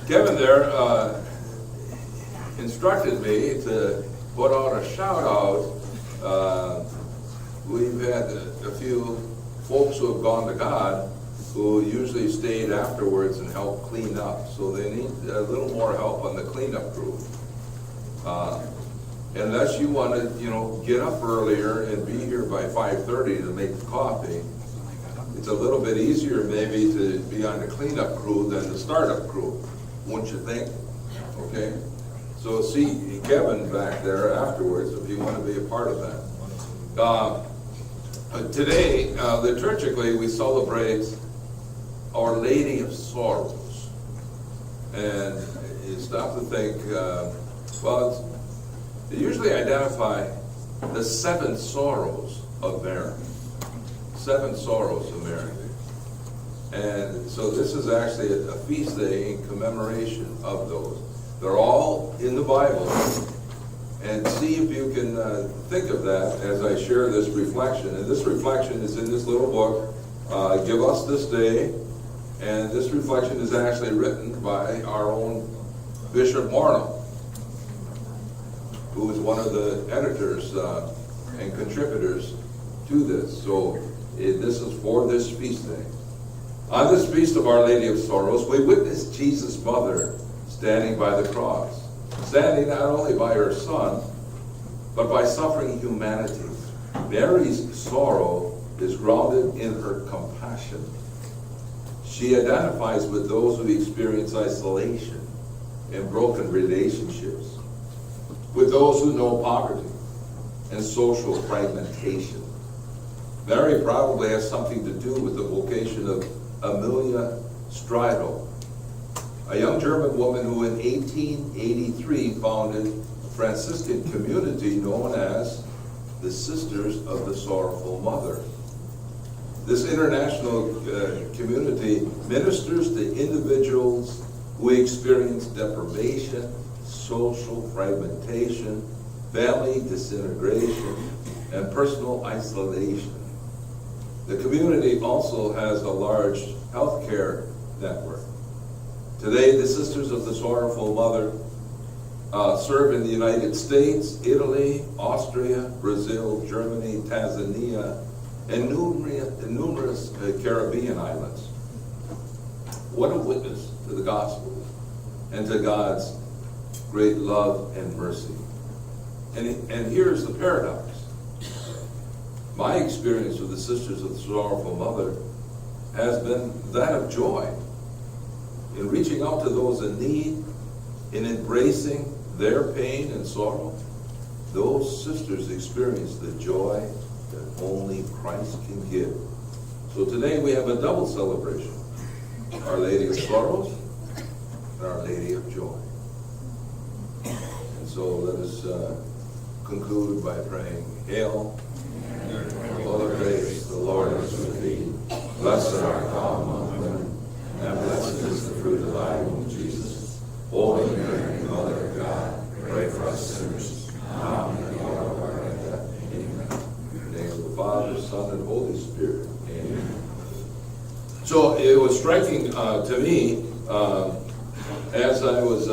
Kevin there instructed me to put out a shout out. We've had a few folks who have gone to God who usually stayed afterwards and helped clean up. So they need a little more help on the cleanup crew. Unless you want to, get up earlier and be here by 5:30 to make the coffee, it's a little bit easier maybe to be on the cleanup crew than the startup crew, wouldn't you think? Okay? So see Kevin back there afterwards if you want to be a part of that. Today, liturgically, we celebrate Our Lady of Sorrows. And you stop to think, they usually identify the 7 sorrows of Mary. 7 sorrows of Mary. And so this is actually a feast day in commemoration of those. They're all in the Bible. And see if you can think of that as I share this reflection. And this reflection is in this little book, Give Us This Day. And this reflection is actually written by our own Bishop Marno, who is one of the editors and contributors to this. So this is for this feast day. On this feast of Our Lady of Sorrows, we witness Jesus' mother standing by the cross, standing not only by her son, but by suffering humanity. Mary's sorrow is grounded in her compassion. She identifies with those who experience isolation and broken relationships, with those who know poverty and social fragmentation. Mary probably has something to do with the vocation of Amelia Stridel, a young German woman who in 1883 founded a Franciscan community known as the Sisters of the Sorrowful Mother. This international community ministers to individuals who experience deprivation, social fragmentation, family disintegration, and personal isolation. The community also has a large healthcare network. Today, the Sisters of the Sorrowful Mother serve in the United States, Italy, Austria, Brazil, Germany, Tanzania, and numerous Caribbean islands. What a witness to the gospel and to God's great love and mercy. And here's the paradox. My experience with the Sisters of the Sorrowful Mother has been that of joy. In reaching out to those in need, in embracing their pain and sorrow, those sisters experience the joy that only Christ can give. So today we have a double celebration. Our Lady of Sorrows and Our Lady of Joy. And so let us conclude by praying, Hail, full of grace, the Lord is with thee. Blessed art thou among women, and blessed is the fruit of thy womb, Jesus. Holy Mary, Mother of God, pray for us sinners, now and at the hour of our death. Amen. In the name of the Father, Son, and Holy Spirit. Amen. So it was striking to me as I was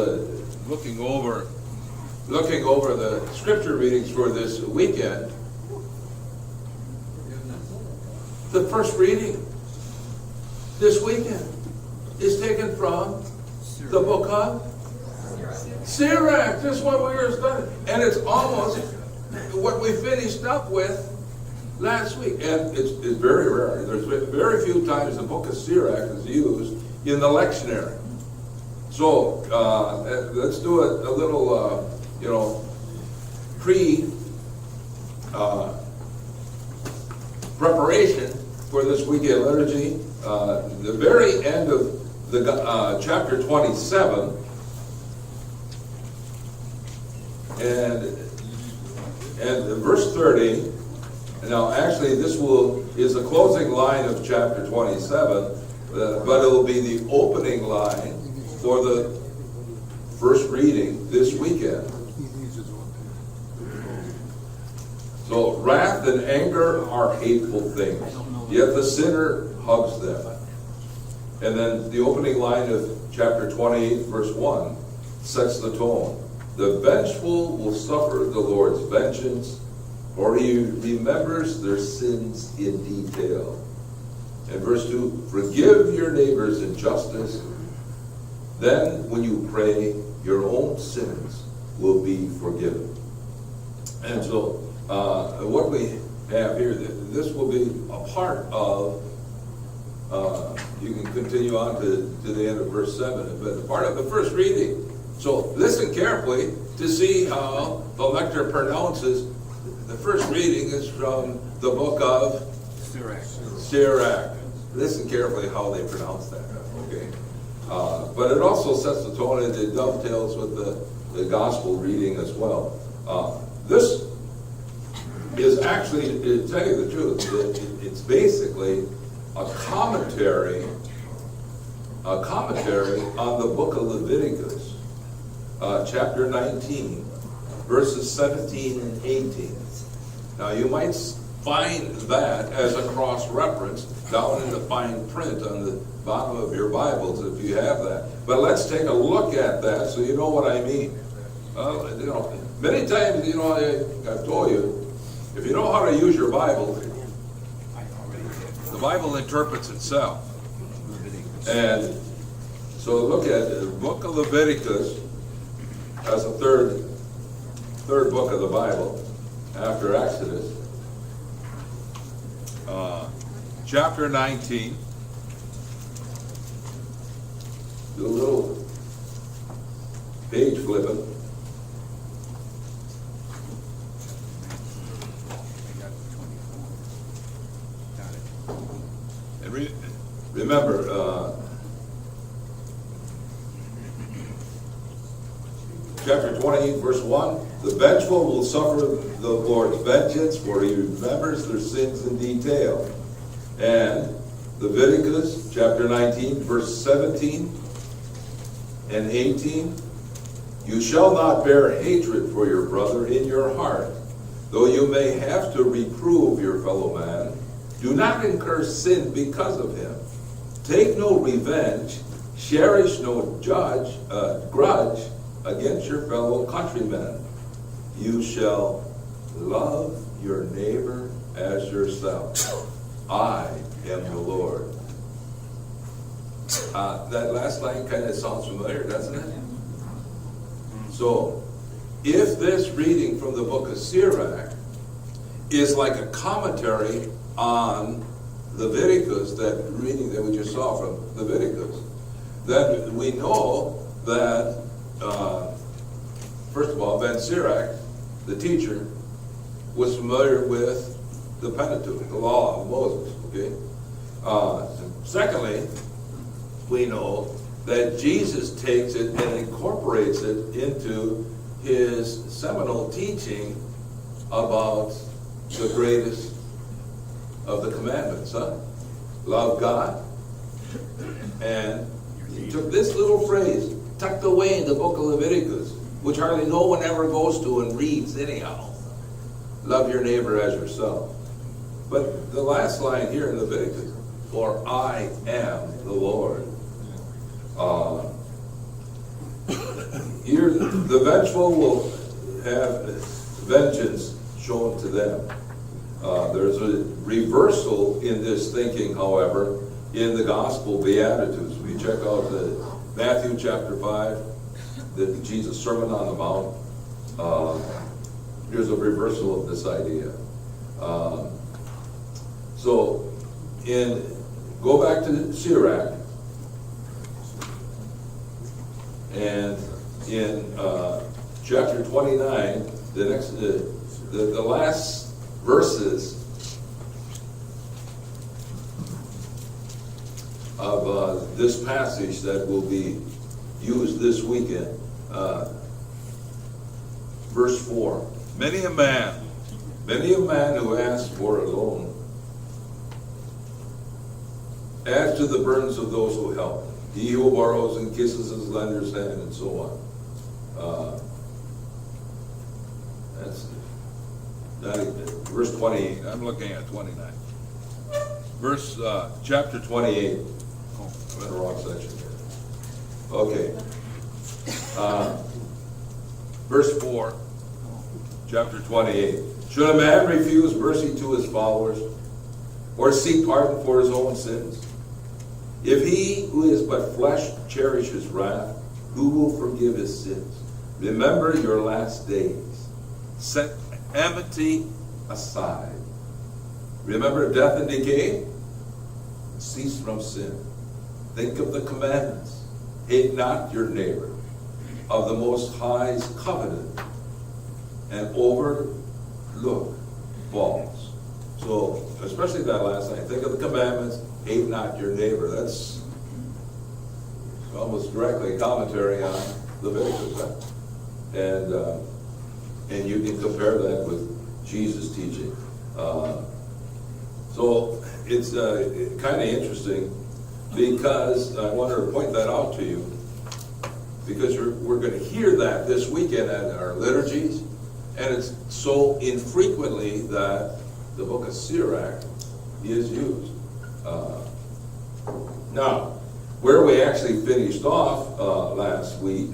looking over the scripture readings for this weekend. The first reading this weekend is taken from the book of Sirach. This is what we were studying. And it's almost what we finished up with last week. And it's very rare. There's very few times the book of Sirach is used in the lectionary. So let's do a little, preparation for this weekend liturgy. The very end of the chapter 27, and verse 30. Now, actually, this is the closing line of chapter 27, but it will be the opening line for the first reading this weekend. So, wrath and anger are hateful things, yet the sinner hugs them. And then the opening line of chapter 28, verse 1, sets the tone. The vengeful will suffer the Lord's vengeance, for he remembers their sins in detail. And verse 2, forgive your neighbors injustice. Then when you pray, your own sins will be forgiven. And so what we have here, this will be a part of, you can continue on to the end of verse 7, but part of the first reading. So listen carefully to see how the lector pronounces. The first reading is from the book of Sirach. Listen carefully how they pronounce that, okay? But it also sets the tone, and it dovetails with the gospel reading as well. This is actually, to tell you the truth, it's basically a commentary on the book of Leviticus, chapter 19, verses 17 and 18. Now you might find that as a cross-reference down in the fine print on the bottom of your Bibles if you have that. But let's take a look at that so you know what I mean. Many times, I've told you, if you know how to use your Bible, the Bible interprets itself. And so look at the book of Leviticus as a third book of the Bible after Exodus. Chapter 19. Do a little page flipping. And remember, chapter 28, verse 1, the vengeful will suffer the Lord's vengeance, for he remembers their sins in detail. And Leviticus chapter 19, verse 17 and 18, you shall not bear hatred for your brother in your heart, though you may have to reprove your fellow man. Do not incur sin because of him. Take no revenge, cherish no grudge against your fellow countrymen. You shall love your neighbor as yourself. I am the Lord. That last line kind of sounds familiar, doesn't it? So, if this reading from the book of Sirach is like a commentary on Leviticus, that reading that we just saw from Leviticus, then we know that, first of all, Ben Sirach, the teacher, was familiar with the Pentateuch, the law of Moses, okay? Secondly, we know that Jesus takes it and incorporates it into his seminal teaching about the greatest of the commandments, huh? Love God. And he took this little phrase, tucked away in the book of Leviticus, which hardly no one ever goes to and reads anyhow. Love your neighbor as yourself. But the last line here in Leviticus, for I am the Lord. Here, the vengeful will have vengeance shown to them. There's a reversal in this thinking, however, in the Gospel Beatitudes. We check out the Matthew chapter 5, the Jesus Sermon on the Mount. Here's a reversal of this idea. So, go back to Sirach, and in chapter 29, the last verses of this passage that will be used this weekend, verse 4. Many a man who asks for a loan adds to the burdens of those who help. He who borrows and kisses his lender's hand, and so on. That's not even, verse 28. I'm looking at 29. Chapter 28. I'm in the wrong section here. Okay. Verse 4, chapter 28. Should a man refuse mercy to his followers, or seek pardon for his own sins? If he who is but flesh cherishes wrath, who will forgive his sins? Remember your last days. Set enmity aside. Remember death and decay? Cease from sin. Think of the commandments. Hate not your neighbor. Of the Most High's covenant, and overlook faults. So, especially that last line, think of the commandments, hate not your neighbor. That's almost directly a commentary on Leviticus, huh? And you can compare that with Jesus' teaching. So it's kind of interesting, because I wanted to point that out to you, because we're going to hear that this weekend at our liturgies, and it's so infrequently that the book of Sirach is used. Now, where we actually finished off last week,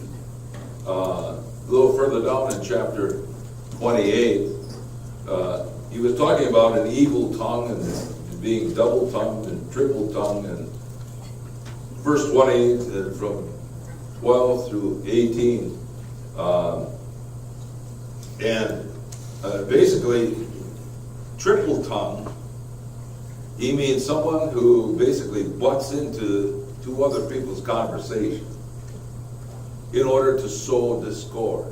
a little further down in chapter 28, he was talking about an evil tongue and being double-tongued and triple-tongued, and verse 28 from 12 through 18. Basically, triple tongue, he means someone who basically butts into two other people's conversation in order to sow discord.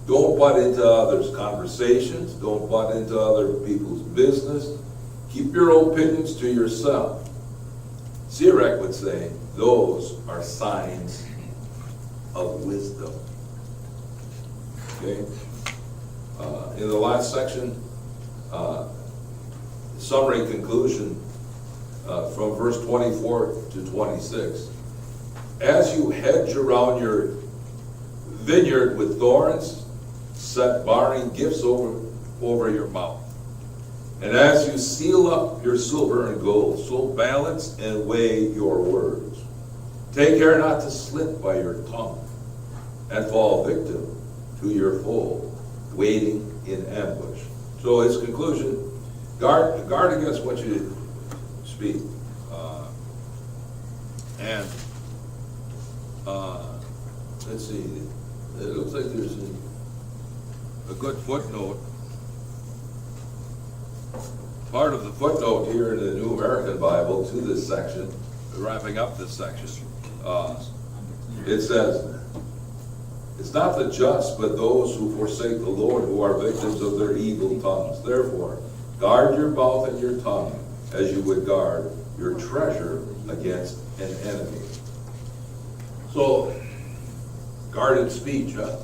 Don't butt into others' conversations. Don't butt into other people's business. Keep your opinions to yourself. Sirach would say, those are signs of wisdom. Okay? In the last section, summary conclusion from verse 24 to 26. As you hedge around your vineyard with thorns, set barring gifts over your mouth. And as you seal up your silver and gold, so balance and weigh your words. Take care not to slip by your tongue and fall victim to your foe, waiting in ambush. So his conclusion, guard against what you speak. Let's see, it looks like there's a good footnote. Part of the footnote here in the New American Bible to this section, wrapping up this section, it says, it's not the just, but those who forsake the Lord, who are victims of their evil tongues. Therefore, guard your mouth and your tongue as you would guard your treasure against an enemy. So, guarded speech, huh?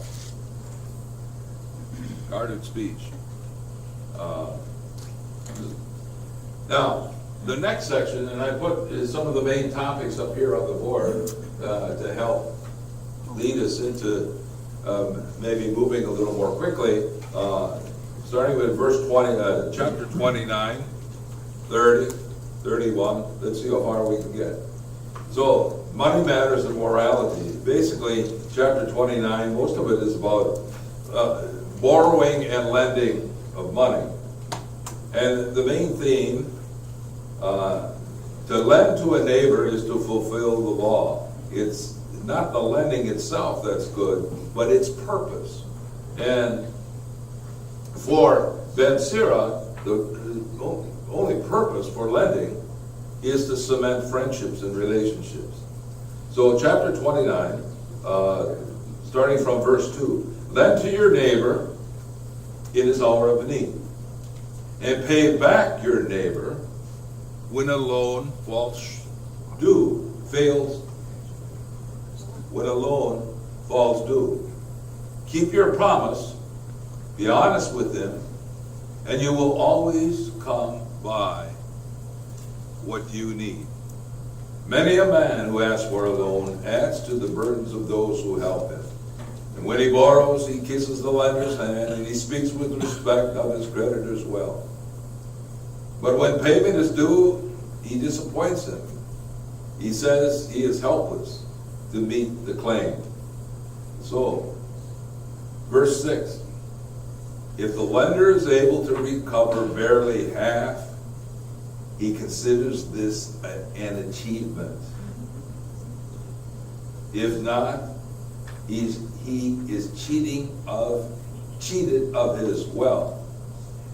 Guarded speech. Now, the next section, and I put some of the main topics up here on the board to help lead us into maybe moving a little more quickly, starting with verse 20, chapter 29, 30, 31. Let's see how far we can get. So, money matters and morality. Basically, chapter 29, most of it is about borrowing and lending of money. And the main theme, to lend to a neighbor is to fulfill the law. It's not the lending itself that's good, but its purpose. And for Ben Sirach, the only purpose for lending is to cement friendships and relationships. So chapter 29, starting from verse 2, lend to your neighbor in his hour of need, and pay back your neighbor when a loan falls due. Keep your promise, be honest with him, and you will always come by what you need. Many a man who asks for a loan adds to the burdens of those who help him. And when he borrows, he kisses the lender's hand, and he speaks with respect of his creditor's wealth. But when payment is due, he disappoints him. He says he is helpless to meet the claim. So, verse 6, if the lender is able to recover barely half, he considers this an achievement. If not, he is cheated of his wealth,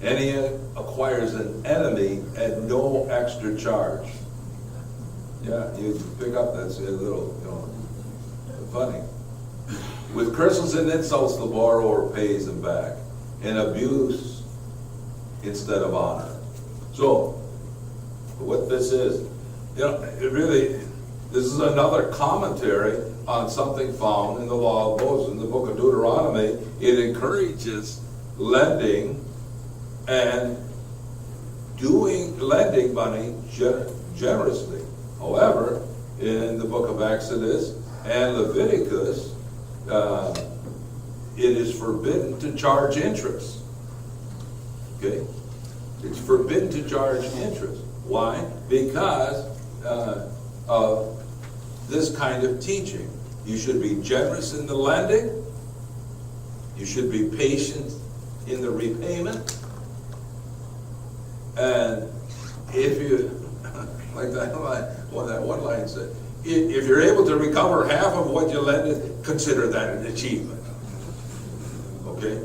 and he acquires an enemy at no extra charge. Yeah, you pick up, that's a little, funny. With curses and insults, the borrower pays him back, and abuse instead of honor. So, what this is, this is another commentary on something found in the law of Moses. In the book of Deuteronomy, it encourages lending and lending money generously. However, in the book of Exodus and Leviticus, it is forbidden to charge interest. Okay? It's forbidden to charge interest. Why? Because of this kind of teaching. You should be generous in the lending. You should be patient in the repayment. And if you, like that one line said, if you're able to recover half of what you lended, consider that an achievement. Okay?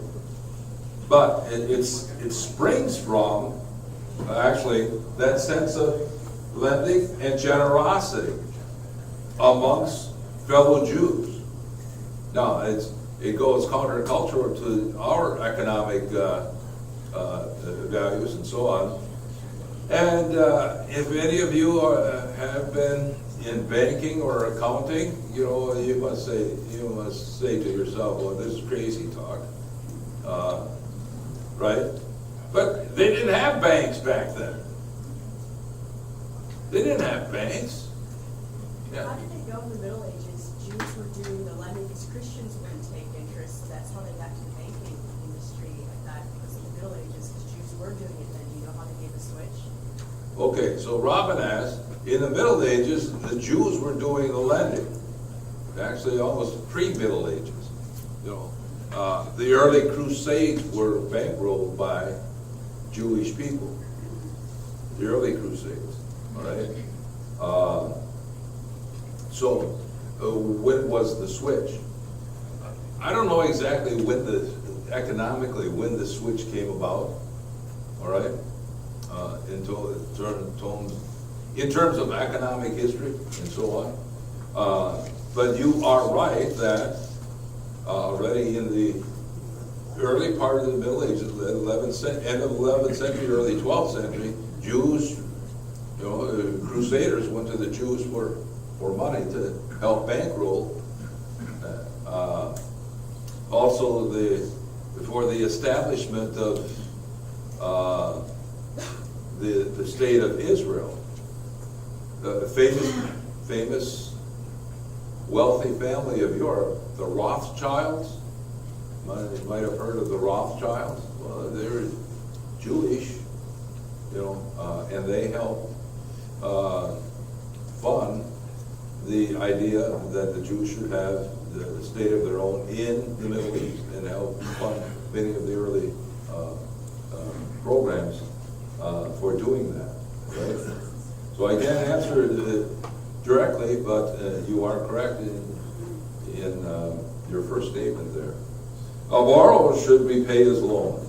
But it springs from, actually, that sense of lending and generosity amongst fellow Jews. Now, it goes countercultural to our economic values and so on. And if any of you have been in banking or accounting, you must say to yourself, well, this is crazy talk, right? But they didn't have banks back then. They didn't have banks. Yeah. How did it go in the Middle Ages? Jews were doing the lending because Christians wouldn't take interest. That's how they got to the banking industry. I thought it was in the Middle Ages because Jews were doing it then. Do you know how they made the switch? Okay, so Robin asked, in the Middle Ages, the Jews were doing the lending. Actually, almost pre-Middle Ages. The early Crusades were bankrolled by Jewish people. The early Crusades, all right? So, when was the switch? I don't know exactly economically when the switch came about, all right? In terms of economic history and so on. But you are right that already in the early part of the Middle Ages, end of the 11th century, early 12th century, Jews, Crusaders went to the Jews for money to help bankroll. Also, before the establishment of the state of Israel, the famous wealthy family of Europe, the Rothschilds. You might have heard of the Rothschilds. Well, they're Jewish, and they helped fund the idea that the Jews should have the state of their own in the Middle East, and help fund many of the early programs for doing that. Right? So I can't answer it directly, but you are correct in your first statement there. A borrower should repay his loan,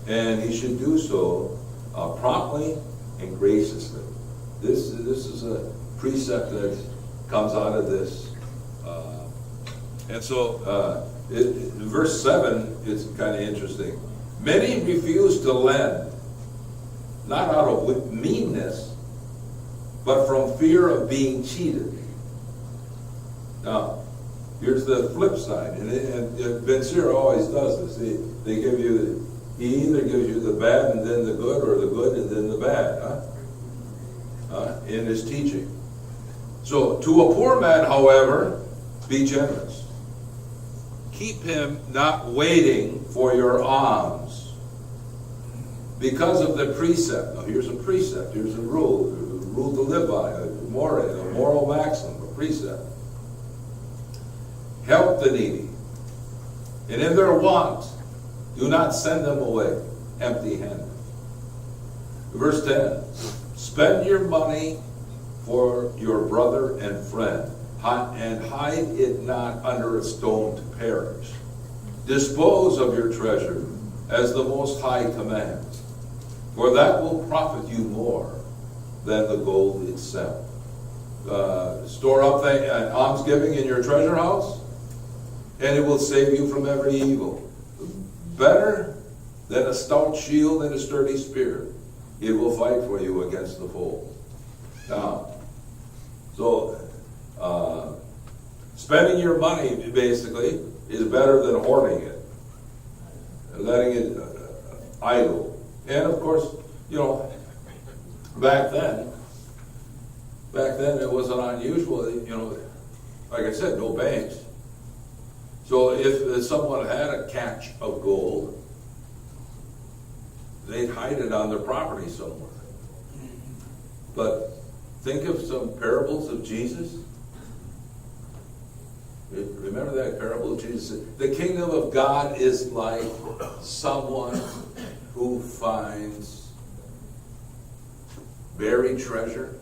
and he should do so promptly and graciously. This is a precept that comes out of this, and so verse 7 is kind of interesting. Many refuse to lend, not out of meanness, but from fear of being cheated. Now, here's the flip side, and Ben Sirach always does this. He either gives you the bad and then the good, or the good and then the bad, in his teaching. So, to a poor man, however, be generous. Keep him not waiting for your alms. because of the precept. Now here's a precept, here's a rule to live by, a moral maxim, a precept. Help the needy, and in their want, do not send them away empty-handed. Verse 10, spend your money for your brother and friend, and hide it not under a stone to perish. Dispose of your treasure as the Most High commands, for that will profit you more than the gold itself. Store up almsgiving in your treasure house, and it will save you from every evil. Better than a stout shield and a sturdy spear, it will fight for you against the foe. Now, so spending your money basically is better than hoarding it, letting it idle. And of course, back then it wasn't unusual, like I said, no banks. So if someone had a catch of gold, they'd hide it on their property somewhere. But think of some parables of Jesus. Remember that parable of Jesus? The kingdom of God is like someone who finds buried treasure.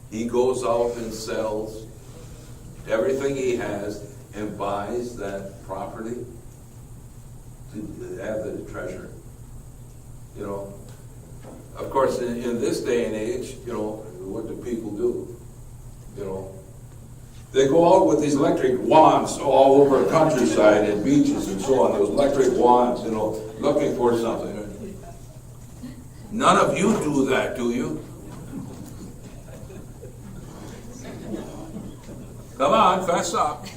He goes out and sells everything he has and buys that property to have the treasure. Of course, in this day and age, what do people do? They go out with these electric wands all over the countryside and beaches and so on, those electric wands, looking for something. None of you do that, do you? Come on, fess up.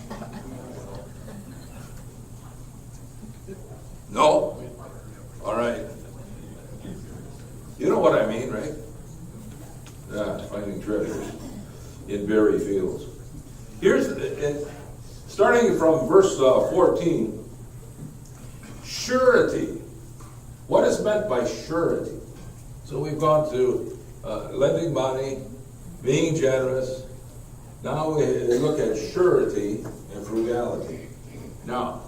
No? All right. You know what I mean, right? Yeah, finding treasures in buried fields. Here's, starting from verse 14, surety. What is meant by surety? So we've gone to lending money, being generous. Now we look at surety and frugality. Now,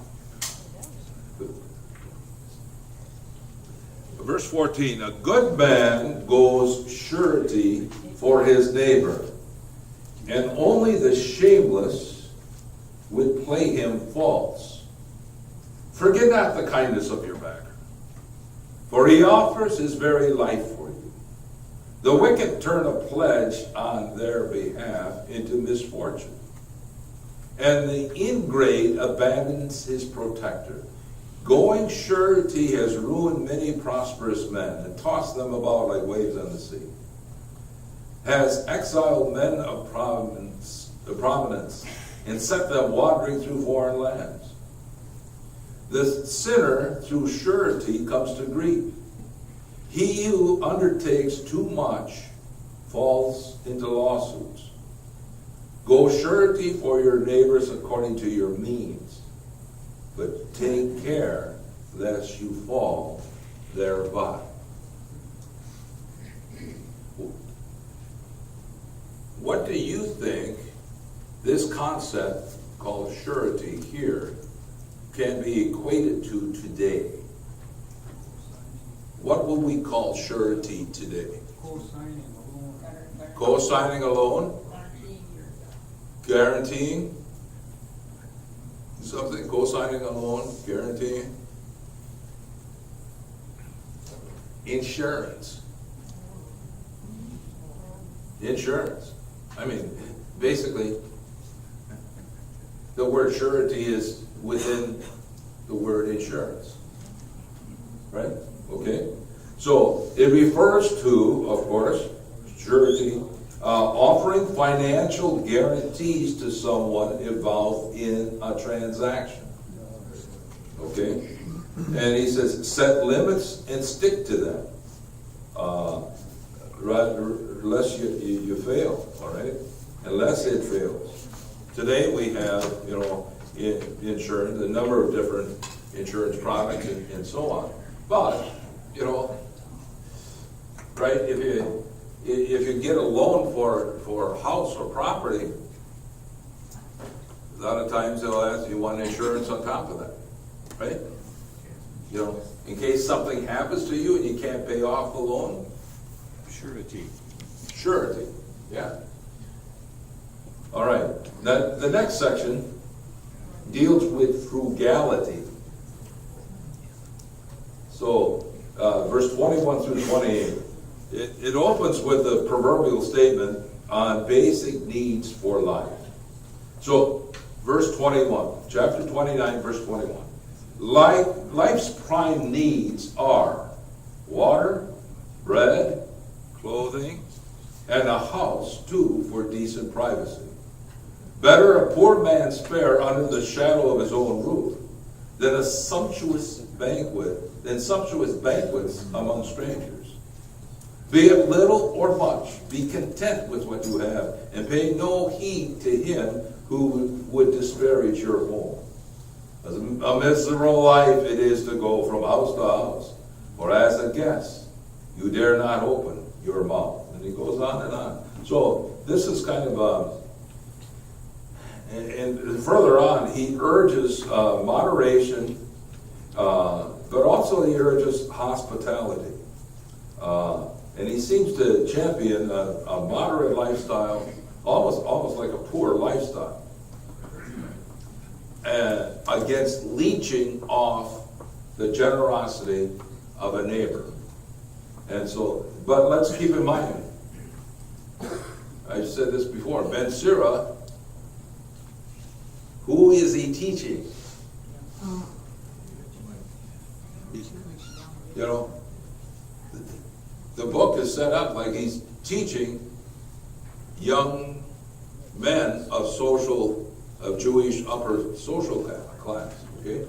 verse 14, a good man goes surety for his neighbor, and only the shameless would play him false. Forget not the kindness of your backer, for he offers his very life for you. The wicked turn a pledge on their behalf into misfortune, and the ingrate abandons his protector. Going surety has ruined many prosperous men and tossed them about like waves on the sea. Has exiled men of prominence and set them wandering through foreign lands. The sinner through surety comes to grief. He who undertakes too much falls into lawsuits. Go surety for your neighbors according to your means, but take care lest you fall thereby. What do you think this concept called surety here can be equated to today? What will we call surety today? Co-signing a loan. Co-signing a loan? Guaranteeing something? Co-signing a loan? Guaranteeing? Insurance. Insurance. I mean, basically, the word surety is within the word insurance. Right? Okay? So, it refers to, of course, surety, offering financial guarantees to someone involved in a transaction. Okay? And he says, set limits and stick to them. Unless you fail, all right? Unless it fails. Today we have, insurance, a number of different insurance products and so on. But, right? If you get a loan for a house or property, a lot of times they'll ask you want insurance on top of that, right? You know, in case something happens to you and you can't pay off the loan. Surety. Surety, yeah. All right, the next section deals with frugality. So, verse 21 through 28, it opens with a proverbial statement on basic needs for life. So, verse 21, chapter 29, verse 21. Life's prime needs are water, bread, clothing, and a house, too, for decent privacy. Better a poor man's fare under the shadow of his own roof than sumptuous banquets among strangers. Be it little or much, be content with what you have, and pay no heed to him who would disparage your home. As a miserable life it is to go from house to house, for as a guest you dare not open your mouth. And he goes on and on. So this is kind of and further on, he urges moderation, but also he urges hospitality. And he seems to champion a moderate lifestyle, almost like a poor lifestyle, against leeching off the generosity of a neighbor. And so, but let's keep in mind, I've said this before, Ben Sirach, who is he teaching? You know, the book is set up like he's teaching young men of Jewish upper social class, okay?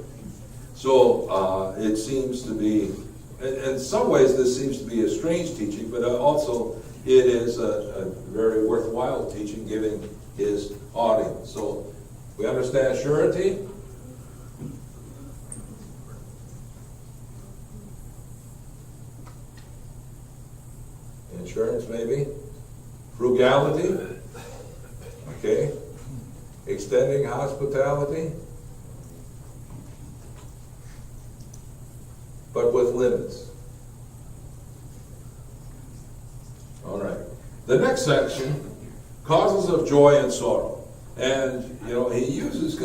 So it seems to be, in some ways this seems to be a strange teaching, but also it is a very worthwhile teaching given his audience. So we understand surety. Insurance, maybe. Frugality. Okay. Extending hospitality. But with limits. All right. The next section, causes of joy and sorrow. And, you know, he uses,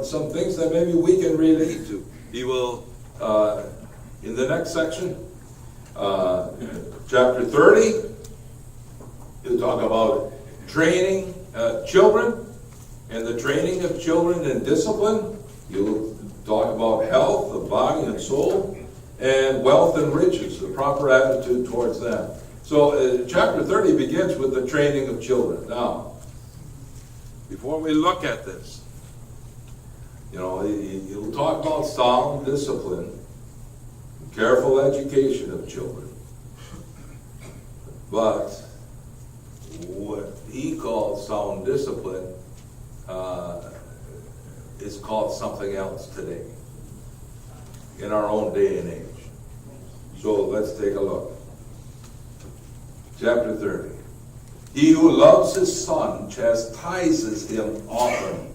some things that maybe we can relate to. He will, in the next section, chapter 30, he'll talk about training children and the training of children in discipline. He'll talk about health of body and soul, and wealth and riches, the proper attitude towards them. So chapter 30 begins with the training of children. Now, before we look at this, you know, he'll talk about sound discipline, careful education of children. But what he calls sound discipline is called something else today, in our own day and age. So let's take a look. Chapter 30. He who loves his son chastises him often,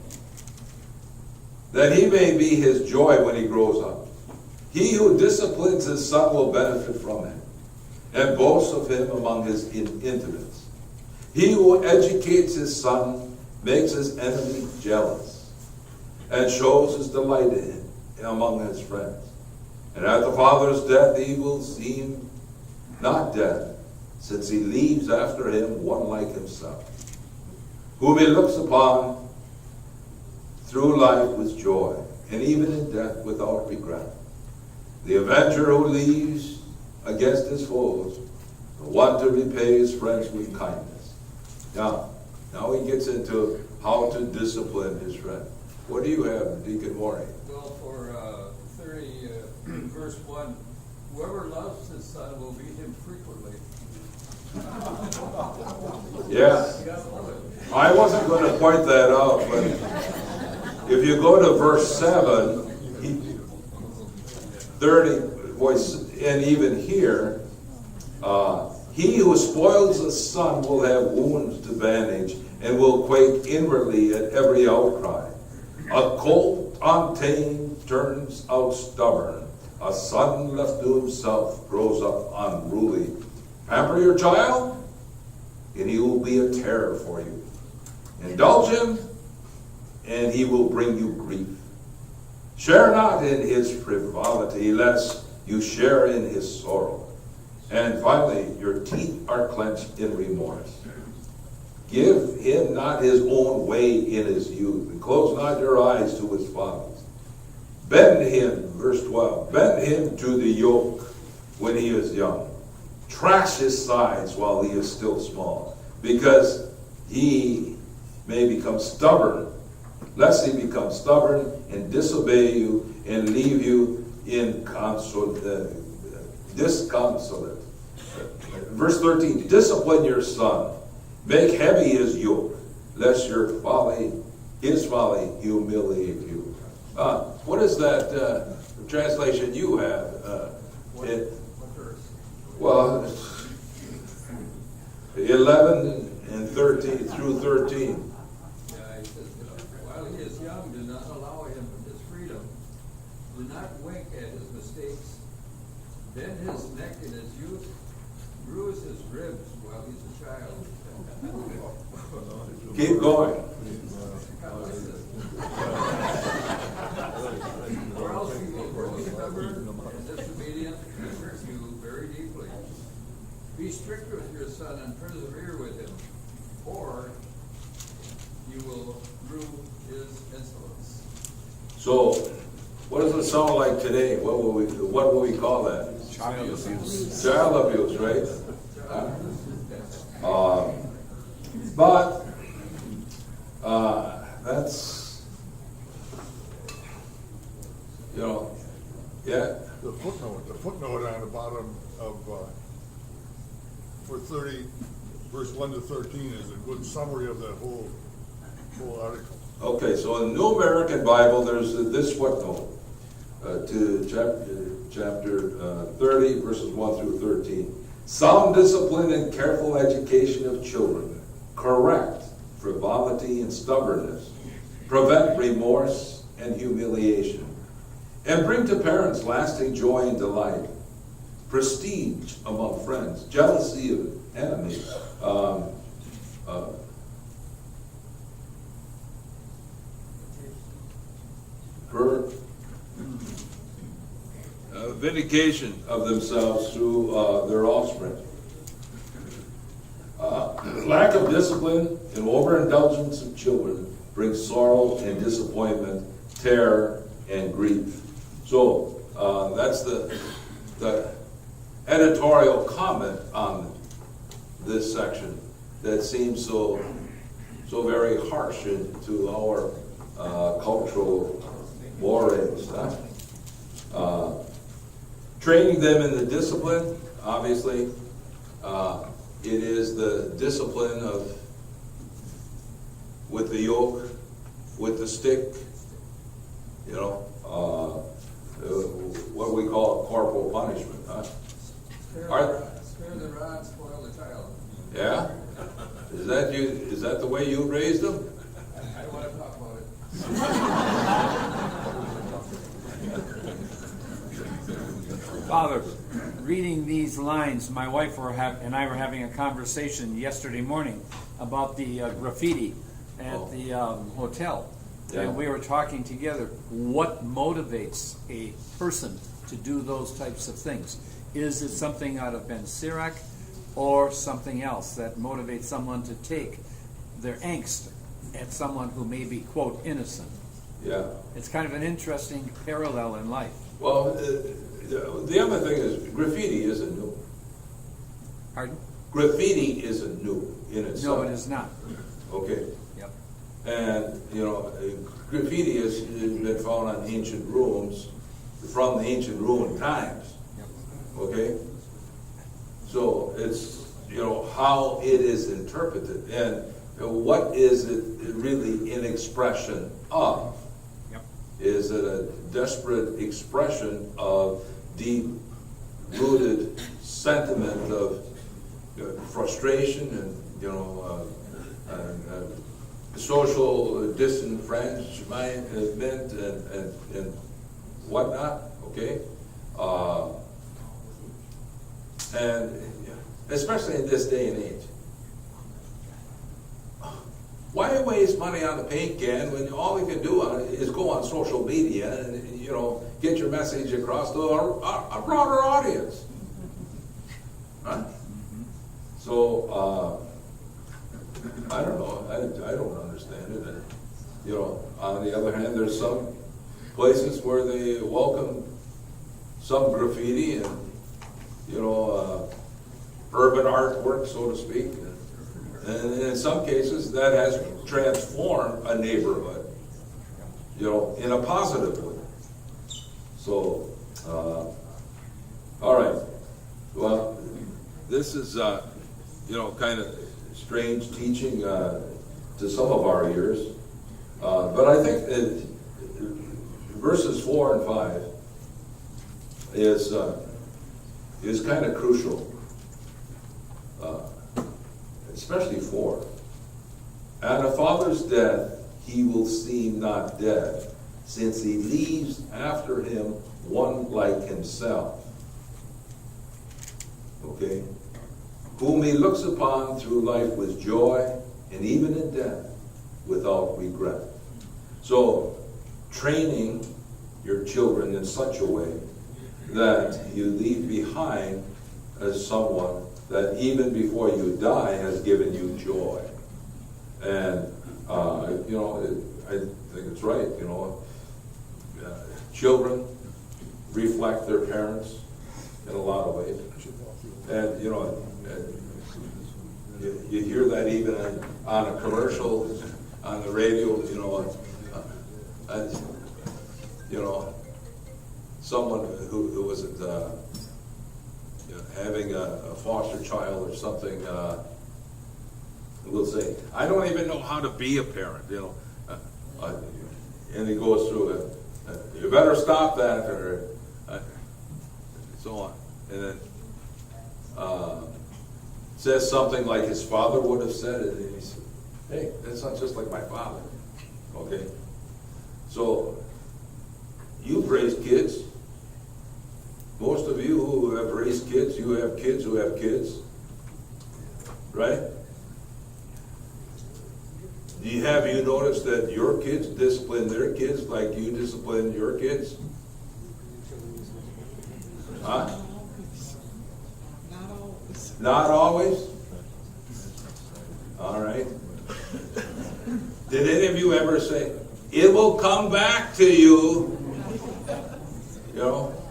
that he may be his joy when he grows up. He who disciplines his son will benefit from him, and boasts of him among his intimates. He who educates his son makes his enemy jealous, and shows his delight in him among his friends. And at the father's death he will seem not dead, since he leaves after him one like himself, whom he looks upon through life with joy, and even in death without regret. The avenger who leaves against his foes, the one to repay his friends with kindness. Now he gets into how to discipline his friend. What do you have, Deacon Morey? Well, for 30, verse 1, whoever loves his son will beat him frequently. Yeah. I wasn't going to point that out, but if you go to verse 7, 30, and even here, He who spoils a son will have wounds to bandage, and will quake inwardly at every outcry. A colt untamed turns out stubborn. A son left to himself grows up unruly. Pamper your child, and he will be a terror for you. Indulge him, and he will bring you grief. Share not in his frivolity, lest you share in his sorrow. And finally, your teeth are clenched in remorse. Give him not his own way in his youth, and close not your eyes to his follies. Bend him, verse 12, bend him to the yoke when he is young. Trash his sides while he is still small, because he may become stubborn, lest he become stubborn and disobey you and leave you in disconsolate. Verse 13, discipline your son, make heavy his yoke, lest his folly humiliate you. What is that translation you have? What verse? Well, 11 and 13 through 13. Yeah, he says, while he is young, do not allow him his freedom. Do not wink at his mistakes. Bend his neck in his youth. Bruise his ribs while he's a child. Keep going. Or else he will grow stubborn and disobedient and hurt you very deeply. Be strict with your son and persevere with him, or you will rue his insolence. So, what does it sound like today? What will we call that? Child abuse. Child abuse, right? But that's, yeah. The footnote on the bottom of, for 30, verse 1 to 13 is a good summary of that whole article. Okay, so in the New American Bible, there's this footnote to chapter 30, verses 1 through 13. Sound discipline and careful education of children correct frivolity and stubbornness, prevent remorse and humiliation, and bring to parents lasting joy and delight, prestige among friends, jealousy of enemies, vindication of themselves through their offspring. Lack of discipline and overindulgence of children brings sorrow and disappointment, terror and grief. So that's the editorial comment on this section that seems so very harsh to our cultural mores. Training them in the discipline, obviously, it is the discipline of with the yoke, with the stick, what we call corporal punishment. Spare the rod, spoil the child. Yeah? Is that the way you raised them? I don't want to talk about it. Father, reading these lines, my wife and I were having a conversation yesterday morning about the graffiti at the hotel. Yeah. And we were talking together, what motivates a person to do those types of things? Is it something out of Ben Sirach or something else that motivates someone to take their angst at someone who may be, quote, innocent? Yeah. It's kind of an interesting parallel in life. Well, the other thing is graffiti isn't new. Pardon? Graffiti isn't new in itself. No, it is not. Okay. Yep. And, graffiti has been found on ancient ruins from the ancient ruin times. Yep. Okay? So it's, how it is interpreted and what is it really an expression of? Yep. Is it a desperate expression of deep-rooted sentiment of frustration and, social disenfranchisement and whatnot, okay? And especially in this day and age. Why waste money on the paint can when all we can do is go on social media and, get your message across to a broader audience? Huh? So, I don't know. I don't understand it. And, on the other hand, there's some places where they welcome some graffiti and, urban artwork, so to speak. And in some cases, that has transformed a neighborhood, in a positive way. So, all right. Well, this is, kind of strange teaching to some of our ears. But I think verses 4 and 5 is kind of crucial. Especially 4. At a father's death, he will seem not dead, since he leaves after him one like himself. Okay? Whom he looks upon through life with joy, and even in death, without regret. So, training your children in such a way that you leave behind as someone that even before you die has given you joy. And, I think it's right, children reflect their parents in a lot of ways. And, you hear that even on a commercial, on the radio, someone who wasn't, having a foster child or something, will say, I don't even know how to be a parent, and he goes through it. You better stop that, or so on. And then says something like his father would have said it, and he said, hey, that's not just like my father. Okay? So, you've raised kids. Most of you who have raised kids, you have kids who have kids. Right? Have you noticed that your kids discipline their kids like you discipline your kids? Huh? Not always. Not always? All right. Did any of you ever say, it will come back to you?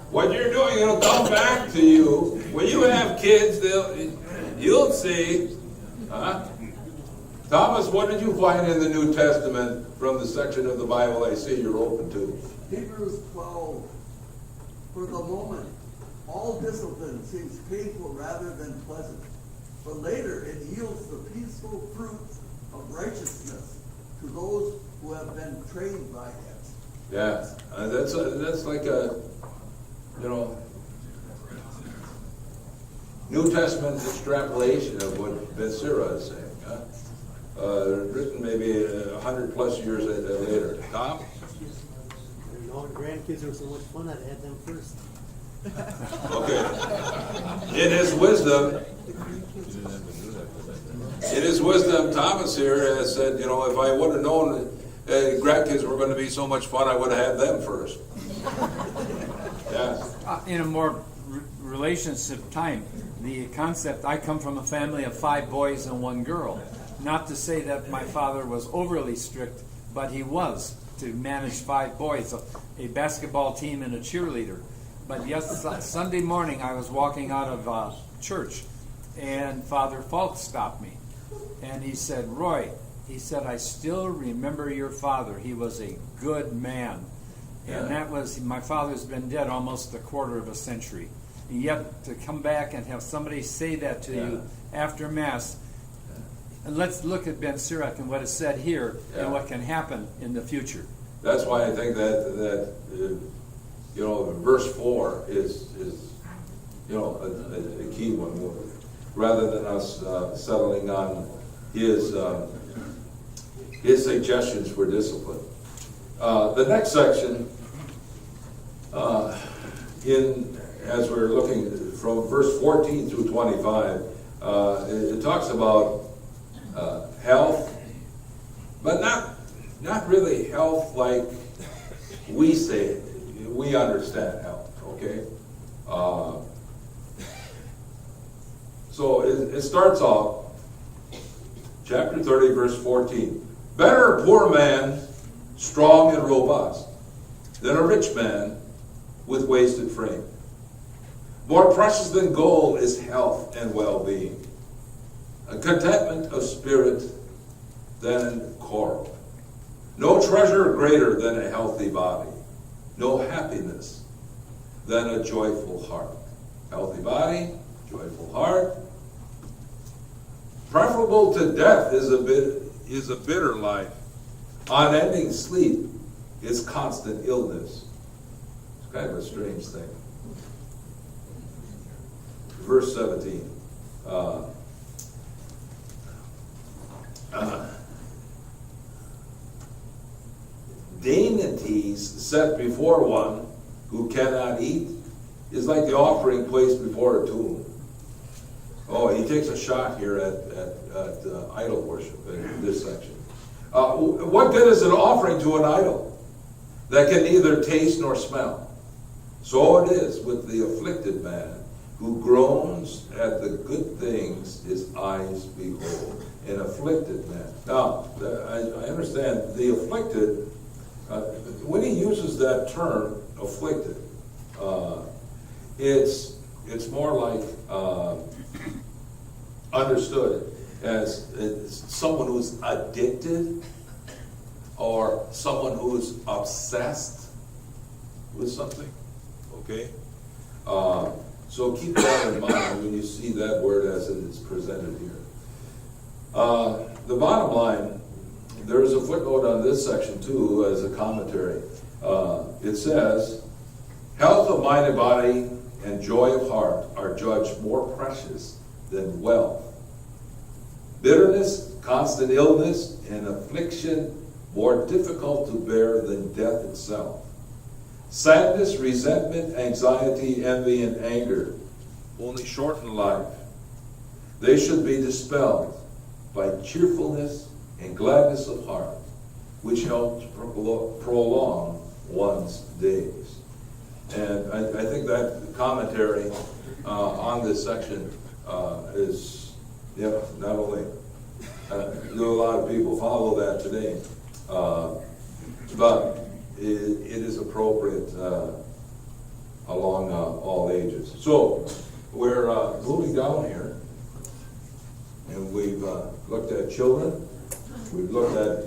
What you're doing, it'll come back to you. When you have kids, you'll see. Huh? Thomas, what did you find in the New Testament from the section of the Bible I see you're open to? Hebrews 12. For the moment, all discipline seems painful rather than pleasant, but later it yields the peaceful fruit of righteousness to those who have been trained by it. Yeah, that's like a, New Testament extrapolation of what Ben Sirach is saying. Huh? Written maybe 100+ years later. Tom? Grandkids are so much fun, I'd had them first. Okay. In his wisdom, Thomas here has said, if I would have known grandkids were going to be so much fun, I would have had them first. Yeah. In a more relationship time, the concept, I come from a family of 5 boys and 1 girl. Not to say that my father was overly strict, but he was, to manage 5 boys, a basketball team and a cheerleader. But yes, Sunday morning I was walking out of church, and Father Falk stopped me. And he said, Roy, he said, I still remember your father. He was a good man. And that was, my father's been dead almost a quarter of a century. And yet to come back and have somebody say that to you after Mass, and let's look at Ben Sirach and what is said here and what can happen in the future. That's why I think that verse 4 is a key one, rather than us settling on his suggestions for discipline. The next section, as we're looking from verse 14 through 25, it talks about health, but not really health like we say it. We understand health, okay? So it starts off, chapter 30, verse 14. Better a poor man, strong and robust, than a rich man with wasted frame. More precious than gold is health and well-being, a contentment of spirit than coral. No treasure greater than a healthy body, no happiness than a joyful heart. Healthy body, joyful heart. Preferable to death is a bitter life. Unending sleep is constant illness. It's kind of a strange thing. Verse 17. Dainties set before one who cannot eat is like the offering placed before a tomb. Oh, he takes a shot here at idol worship in this section. What good is an offering to an idol that can neither taste nor smell? So it is with the afflicted man who groans at the good things his eyes behold. An afflicted man. Now, I understand the afflicted, when he uses that term, afflicted, it's more like understood as someone who's addicted or someone who's obsessed with something. Okay? So keep that in mind when you see that word as it is presented here. The bottom line, there is a footnote on this section too as a commentary. It says, health of mind and body and joy of heart are judged more precious than wealth. Bitterness, constant illness, and affliction more difficult to bear than death itself. Sadness, resentment, anxiety, envy, and anger only shorten life. They should be dispelled by cheerfulness and gladness of heart, which helps prolong one's days. And I think that commentary on this section is, not only do a lot of people follow that today, but it is appropriate along all ages. So we're moving down here, and we've looked at children, we've looked at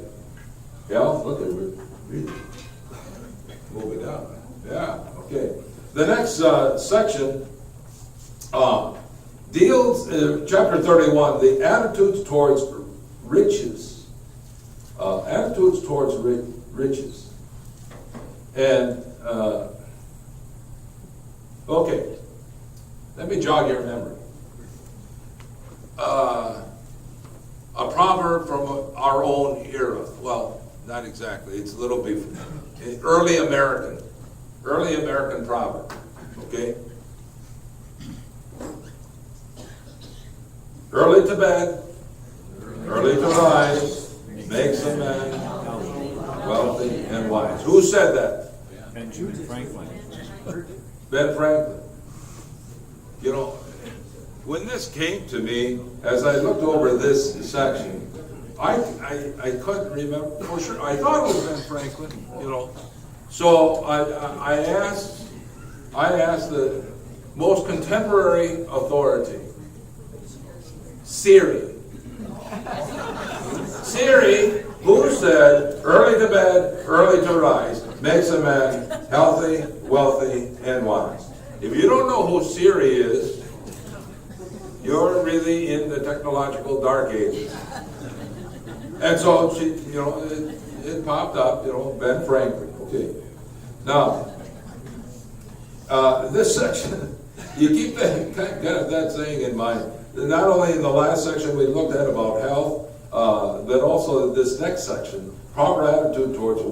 health. Look at we're really moving down. Yeah, okay. The next section deals, chapter 31, the attitudes towards riches. Attitudes towards riches. And, okay, let me jog your memory. A proverb from our own era. Well, not exactly. It's a little bit early American proverb. Okay? Early to bed, early to rise, makes a man wealthy and wise. Who said that? Benjamin Franklin. Ben Franklin. You know, when this came to me, as I looked over this section, I couldn't remember for sure. I thought it was Ben Franklin, you know. So I asked the most contemporary authority, Siri, who said, early to bed, early to rise, makes a man healthy, wealthy, and wise. If you don't know who Siri is, you're really in the technological dark ages. And so, it popped up, Ben Franklin. Okay. Now, this section you keep that saying in mind. Not only in the last section we looked at about health, but also this next section, proper attitude towards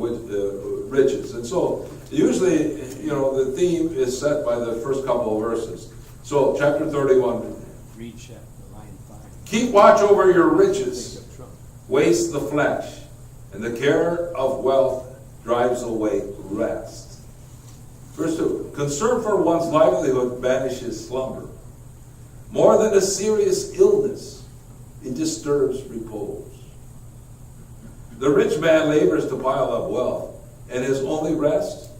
riches. And so usually, the theme is set by the first couple of verses. So chapter 31. Read chapter line 5. Keep watch over your riches, waste the flesh, and the care of wealth drives away rest. Verse 2, concern for one's livelihood banishes slumber. More than a serious illness, it disturbs repose. The rich man labors to pile up wealth, and his only rest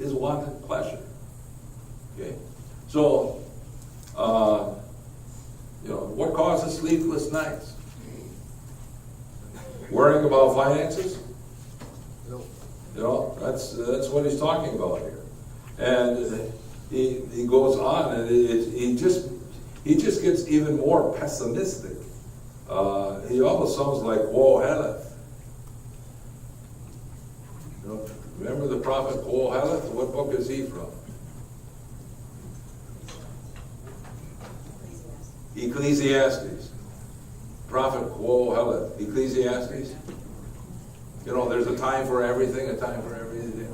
is wanted pleasure. Okay? So, what causes sleepless nights? Worrying about finances? That's what he's talking about here. And he goes on, and he just gets even more pessimistic. He almost sounds like Koheleth. Remember the prophet Koheleth? What book is he from? Ecclesiastes. Prophet Koheleth. Ecclesiastes. There's a time for everything, a time for everything.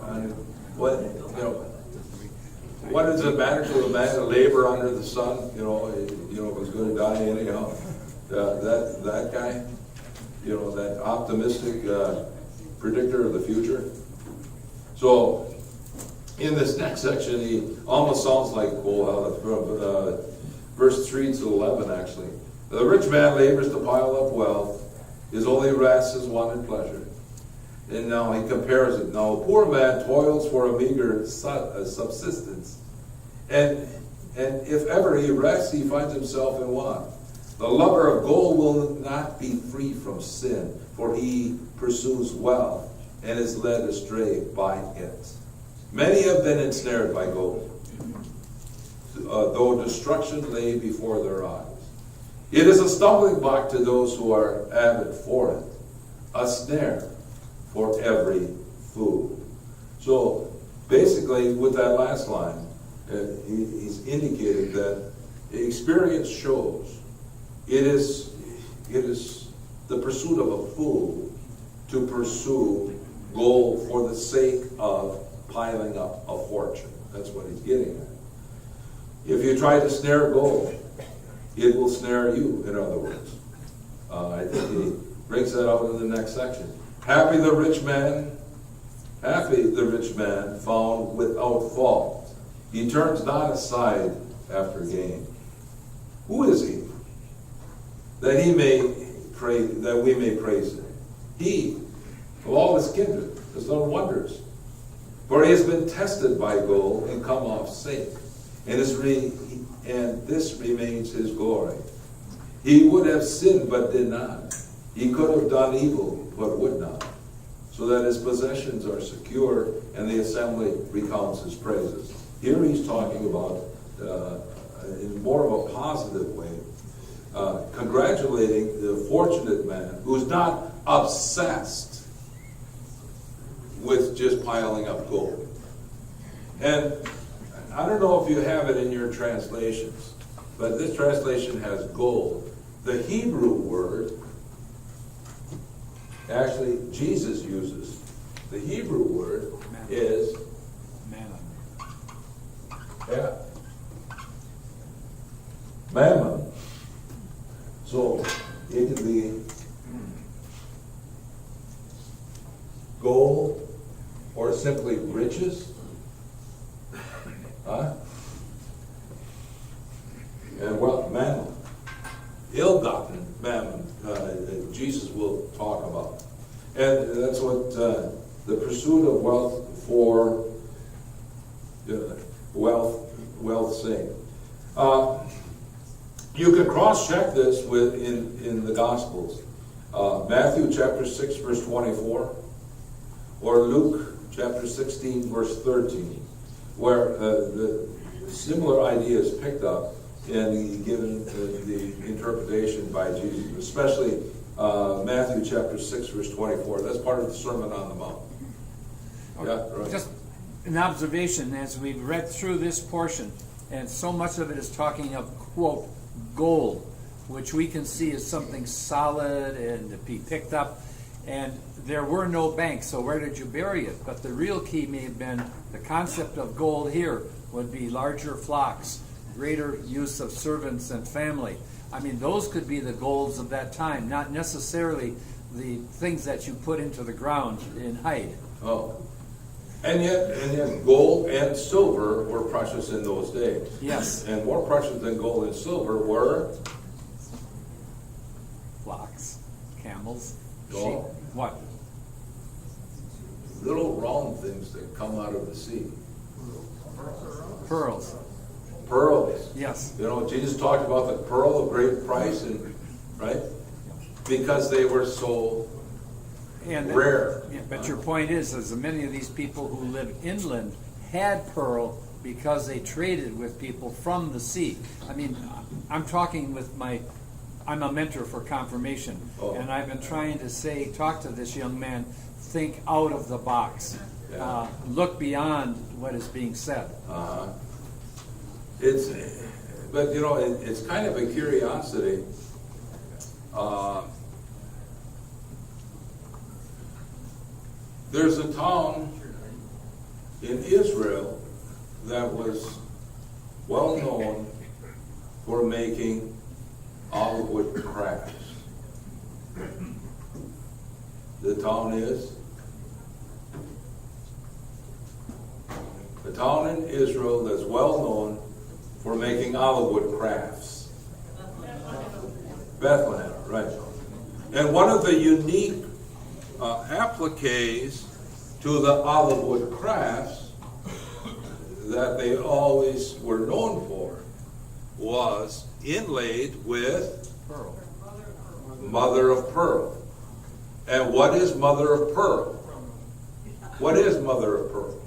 What does it matter to a man to labor under the sun? If he's going to die anyhow. That guy, that optimistic predictor of the future. So, in this next section, he almost sounds like from verse 3 to 11, actually. The rich man labors to pile up wealth. His only rest is wanted pleasure. And now he compares it. Now, a poor man toils for a meager subsistence. And if ever he rests, he finds himself in want. The lover of gold will not be free from sin, for he pursues wealth and is led astray by it. Many have been ensnared by gold, though destruction lay before their eyes. It is a stumbling block to those who are avid for it, a snare for every fool. So basically, with that last line, he's indicated that experience shows it is the pursuit of a fool to pursue gold for the sake of piling up a fortune. That's what he's getting at. If you try to snare gold, it will snare you, in other words. I think he brings that out in the next section. Happy the rich man found without fault. He turns not aside after gain. Who is he? That we may praise him. He, of all his kindred, has done wonders. For he has been tested by gold and come off safe. And this remains his glory. He would have sinned but did not. He could have done evil but would not. So that his possessions are secure and the assembly recounts his praises. Here he's talking about, in more of a positive way, congratulating the fortunate man who's not obsessed with just piling up gold. And I don't know if you have it in your translations, but this translation has gold. The Hebrew word, actually Jesus uses, the Hebrew word is Mammon. Yeah. Mammon. So it can be gold or simply riches. And mammon. Ill-gotten mammon, Jesus will talk about. And that's what the pursuit of wealth for wealth's sake. You can cross-check this in the Gospels. Matthew chapter 6, verse 24, or Luke chapter 16, verse 13, where the similar idea is picked up and given the interpretation by Jesus, especially Matthew chapter 6, verse 24. That's part of the Sermon on the Mount. Yeah, right. Just an observation as we've read through this portion, and so much of it is talking of, quote, gold, which we can see as something solid and to be picked up. And there were no banks, so where did you bury it? But the real key may have been the concept of gold here would be larger flocks, greater use of servants and family. I mean, those could be the goals of that time, not necessarily the things that you put into the ground in hide. Oh. And yet gold and silver were precious in those days. Yes. And more precious than gold and silver were Flocks, camels, sheep. Oh. What? little round things that come out of the sea. Pearls. Pearls. Yes. You know, Jesus talked about the pearl of great price, and right? Because they were so And rare. Yeah, but your point is many of these people who live inland had pearl because they traded with people from the sea. I mean, I'm talking with I'm a mentor for confirmation, and I've been trying to talk to this young man, think out of the box, look beyond what is being said. But you know, it's kind of a curiosity. There's a town in Israel that was well known for making olive wood crafts. The town is? The town in Israel that's well known for making olive wood crafts. Bethlehem, right. And one of the unique appliques to the olive wood crafts that they always were known for was inlaid with Pearl. mother of pearl. And what is mother of pearl? What is mother of pearl?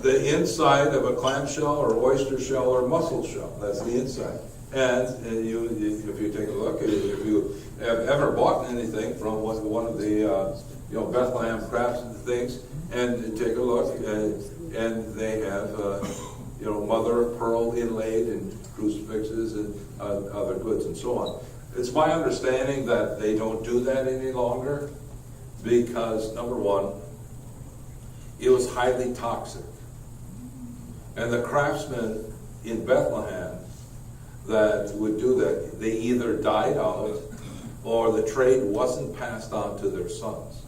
The inside of a clamshell or oyster shell or mussel shell. That's the inside. And if you take a look, if you have ever bought anything from one of the Bethlehem crafts and things, and take a look, and they have mother of pearl inlaid in crucifixes and other goods and so on. It's my understanding that they don't do that any longer because, number one, it was highly toxic. And the craftsmen in Bethlehem that would do that, they either died out or the trade wasn't passed on to their sons.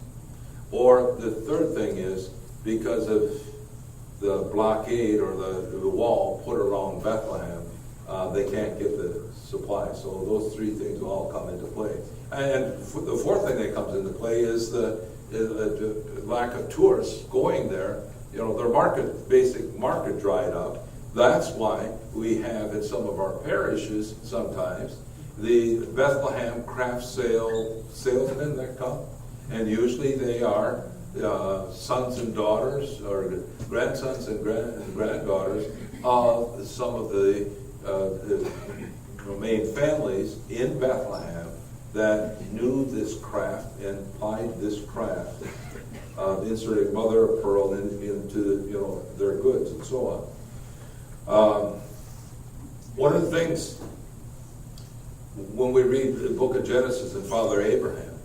Or the third thing is because of the blockade or the wall put around Bethlehem, they can't get the supply. So those three things all come into play. And the fourth thing that comes into play is the lack of tourists going there. You know, their basic market dried up. That's why we have in some of our parishes sometimes the Bethlehem craft salesmen that come, and usually they are sons and daughters or grandsons and granddaughters of some of the main families in Bethlehem that knew this craft and applied this craft, inserting mother of pearl into their goods and so on. One of the things when we read the book of Genesis and Father Abraham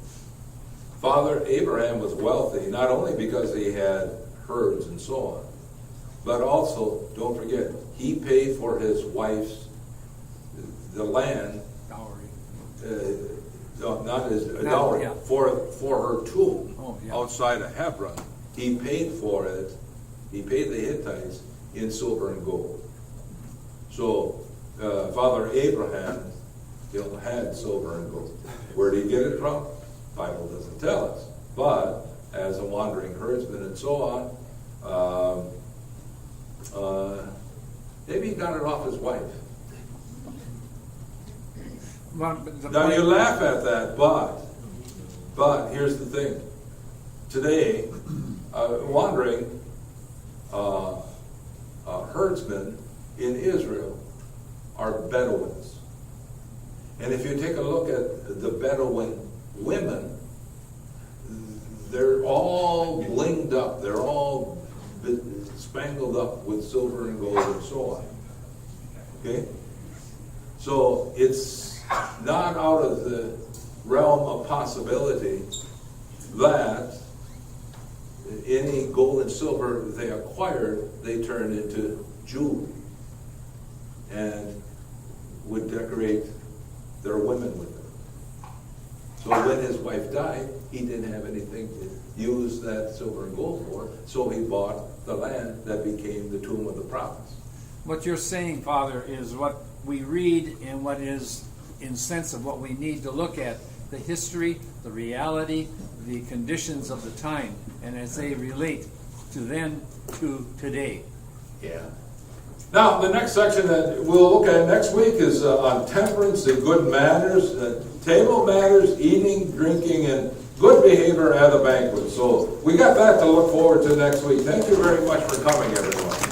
was wealthy not only because he had herds and so on, but also, don't forget, he paid for his wife's the land. Dowry. Not as a dowry, yeah. for her tomb outside of Hebron. He paid for it. He paid the Hittites in silver and gold. So Father Abraham had silver and gold. Where did he get it from? The Bible doesn't tell us. But as a wandering herdsman and so on, maybe he got it off his wife. Now you laugh at that, but here's the thing. Today, wandering herdsmen in Israel are Bedouins. And if you take a look at the Bedouin women, they're all blinged up. They're all spangled up with silver and gold and so on. Okay? So it's not out of the realm of possibility that any gold and silver they acquired, they turned into jewelry and would decorate their women with it. So when his wife died, he didn't have anything to use that silver and gold for, so he bought the land that became the tomb of the prophets. What you're saying, Father, is what we read and what is in sense of what we need to look at, the history, the reality, the conditions of the time, and as they relate to then to today. Yeah. Now, the next section that we'll look at next week is on temperance and good manners, table manners, eating, drinking, and good behavior at a banquet. So we got that to look forward to next week. Thank you very much for coming, everyone.